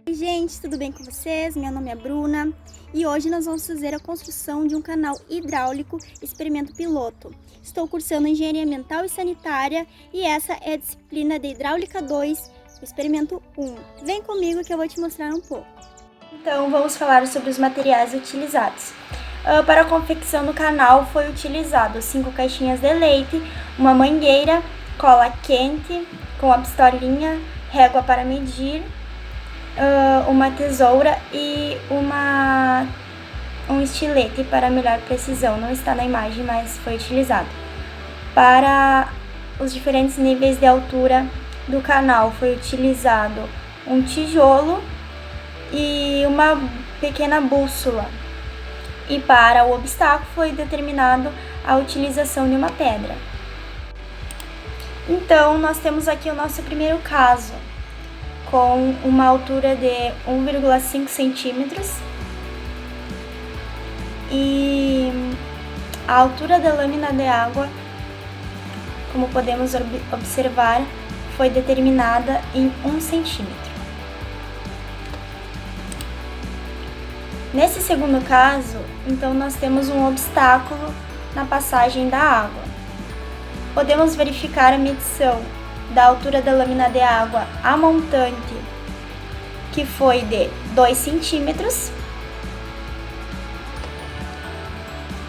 Oi gente, tudo bem com vocês? Meu nome é Bruna e hoje nós vamos fazer a construção de um canal hidráulico experimento piloto. Estou cursando Engenharia Ambiental e Sanitária e essa é a disciplina de Hidráulica 2, experimento 1. Vem comigo que eu vou te mostrar um pouco. Então vamos falar sobre os materiais utilizados. Para a confecção do canal foi utilizado 5 caixinhas de leite, uma mangueira, cola quente com a pistolinha, régua para medir, uma tesoura e um estilete para melhor precisão. Não está na imagem, mas foi utilizado. Para os diferentes níveis de altura do canal foi utilizado um tijolo e uma pequena bússola. E para o obstáculo foi determinado a utilização de uma pedra. Então, nós temos aqui o nosso primeiro caso, com uma altura de 1,5 centímetros e a altura da lâmina de água, como podemos observar, foi determinada em 1 centímetro. Nesse segundo caso, então nós temos um obstáculo na passagem da água. Podemos verificar a medição da altura da lâmina de água a montante, que foi de 2 centímetros,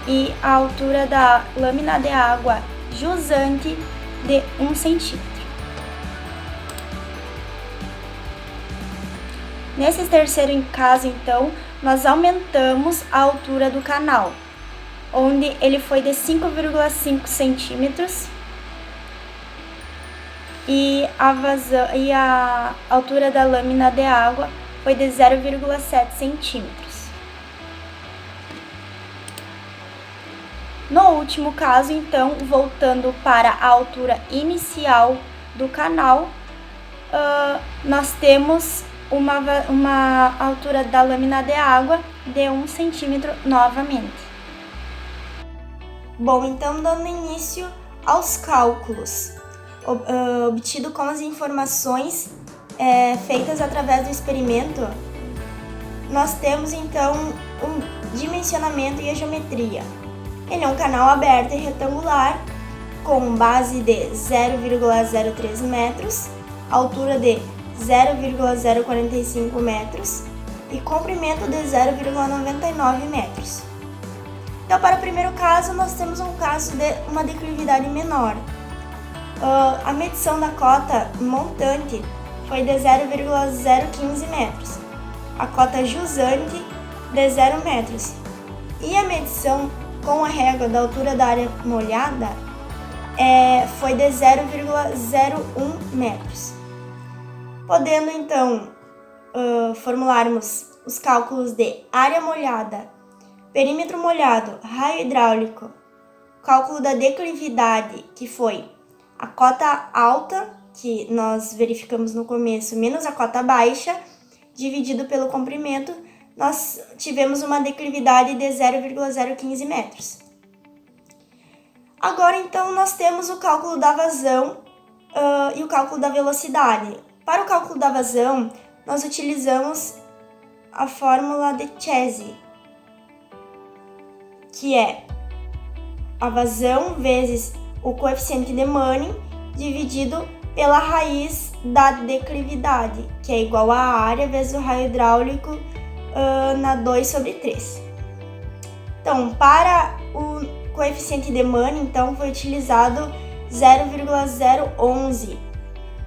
e a altura da lâmina de água jusante de 1 centímetro. Nesse terceiro caso, então, nós aumentamos a altura do canal, onde ele foi de 5,5 centímetros e a altura da lâmina de água foi de 0,7 centímetros. No último caso, então, voltando para a altura inicial do canal, nós temos uma altura da lâmina de água de 1 centímetro novamente. Bom, então dando início aos cálculos, obtido com as informações feitas através do experimento, nós temos então um dimensionamento e a geometria. Ele é um canal aberto e retangular, com base de 0,03 metros, altura de 0,045 metros e comprimento de 0,99 metros. Então, para o primeiro caso, nós temos um caso de uma declividade menor. A medição da cota montante foi de 0,015 metros, a cota jusante de 0 metros e a medição com a régua da altura da área molhada foi de 0,01 metros. Podendo então formularmos os cálculos de área molhada, perímetro molhado, raio hidráulico, cálculo da declividade, que foi a cota alta, que nós verificamos no começo, menos a cota baixa, dividido pelo comprimento, nós tivemos uma declividade de 0,015 metros. Agora, então, nós temos o cálculo da vazão e o cálculo da velocidade. Para o cálculo da vazão, nós utilizamos a fórmula de Chesi, que é a vazão vezes o coeficiente de Manning dividido pela raiz da declividade, que é igual à área vezes o raio hidráulico na 2/3. Então, para o coeficiente de Manning, então, foi utilizado 0,011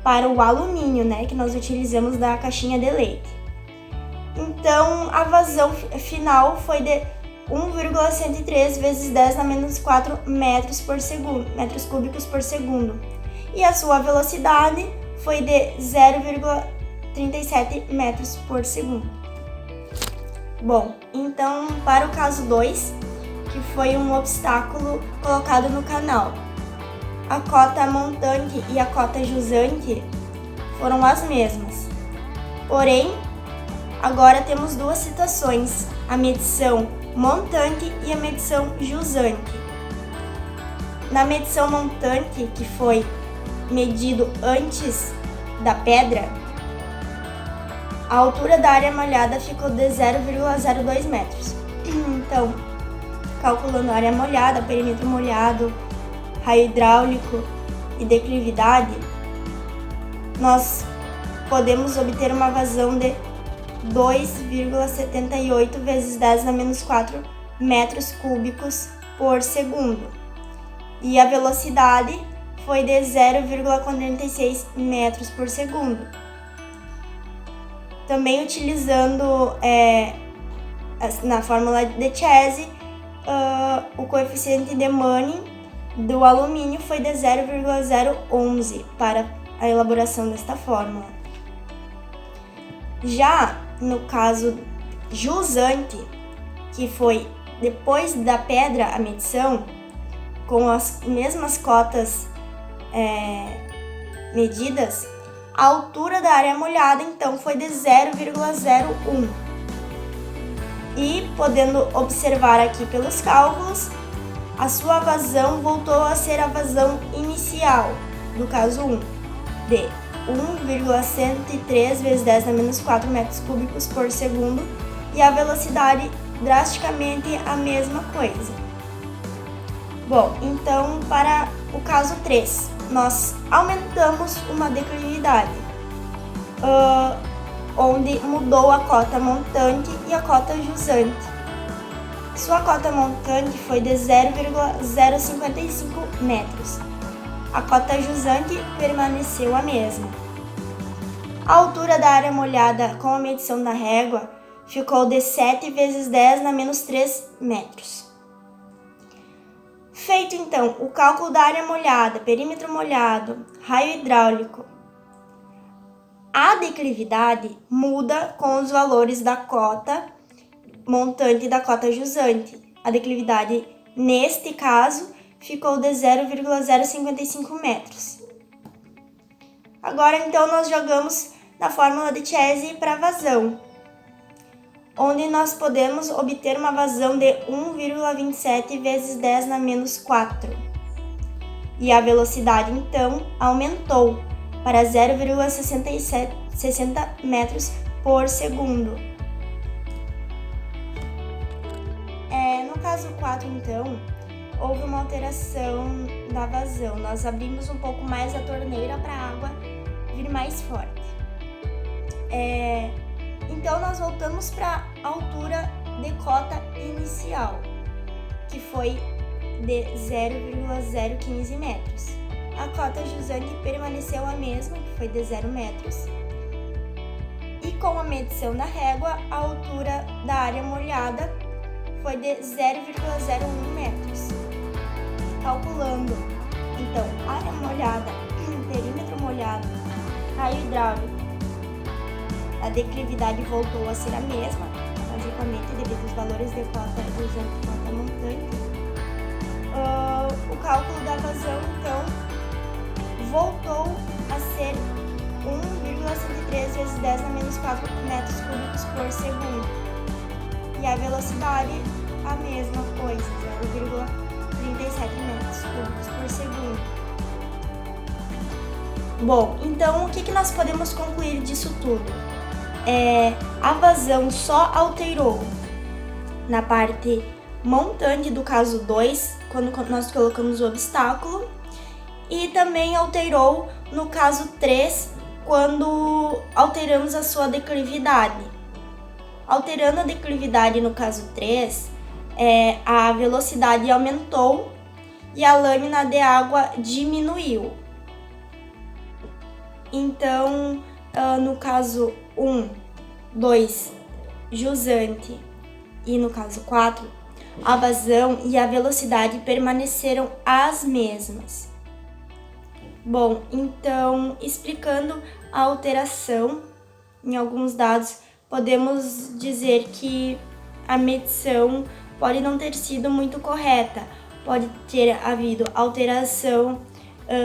para o alumínio, que nós utilizamos da caixinha de leite. Então, a vazão final foi de 1,103 vezes 10 na menos 4 metros cúbicos por segundo. E a sua velocidade foi de 0,37 metros por segundo. Bom, então, para o caso 2, que foi um obstáculo colocado no canal, a cota montante e a cota jusante foram as mesmas. Porém, agora temos duas situações, a medição montante e a medição jusante. Na medição montante, que foi medido antes da pedra, A altura da área molhada ficou de 0,02 metros. Então, calculando a área molhada, perímetro molhado, raio hidráulico e declividade, nós podemos obter uma vazão de 2,78 vezes 10 na menos 4 metros cúbicos por segundo. E a velocidade foi de 0,46 metros por segundo. Também utilizando na fórmula de Chese, o coeficiente de Manning do alumínio foi de 0,011 para a elaboração desta fórmula. Já no caso jusante, que foi depois da pedra a medição, com as mesmas cotas medidas, a altura da área molhada então foi de 0,01. E podendo observar aqui pelos cálculos, a sua vazão voltou a ser a vazão inicial do caso 1, de 1,103 vezes 10 na menos 4 metros cúbicos por segundo, e a velocidade drasticamente a mesma coisa. Bom, então para o caso 3, nós aumentamos uma declividade, onde mudou a cota montante e a cota jusante. Sua cota montante foi de 0,055 metros. A cota jusante permaneceu a mesma. A altura da área molhada com a medição da régua ficou de 7 vezes 10 na menos 3 metros. Feito então o cálculo da área molhada, perímetro molhado, raio hidráulico, a declividade muda com os valores da cota montante e da cota jusante. A declividade, neste caso, ficou de 0,055 metros. Agora, então, nós jogamos na fórmula de Chese para vazão, onde nós podemos obter uma vazão de 1,27 vezes 10 na menos 4. E a velocidade, então, aumentou para 0,60 metros por segundo. No caso 4, então, houve uma alteração da vazão. Nós abrimos um pouco mais a torneira para a água vir mais forte. Então, nós voltamos para a altura de cota inicial, que foi de 0,015 metros. A cota jusante permaneceu a mesma, que foi de 0 metros. E com a medição da régua, a altura da área molhada foi de 0,01 metros. Calculando, então, área molhada, perímetro molhado, raio hidráulico, a declividade voltou a ser a mesma, logicamente devido aos valores de cota jusante e cota montante. O cálculo da vazão, então, voltou a ser 1,103 vezes 10 na menos 4 metros cúbicos por segundo. E a velocidade, a mesma coisa, 0,37 metros cúbicos por segundo. Bom, então o que nós podemos concluir disso tudo? A vazão só alterou na parte montante do caso 2, quando nós colocamos o obstáculo, e também alterou no caso 3, quando alteramos a sua declividade. Alterando a declividade no caso 3, a velocidade aumentou e a lâmina de água diminuiu. Então, no caso 1, 2, jusante, e no caso 4, a vazão e a velocidade permaneceram as mesmas. Bom, então, explicando a alteração em alguns dados, podemos dizer que a medição pode não ter sido muito correta, pode ter havido alteração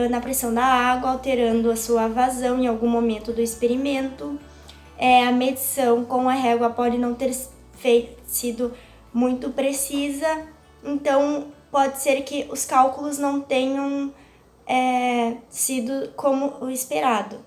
na pressão da água, alterando a sua vazão em algum momento do experimento. A medição com a régua pode não ter sido muito precisa, então pode ser que os cálculos não tenham sido como o esperado.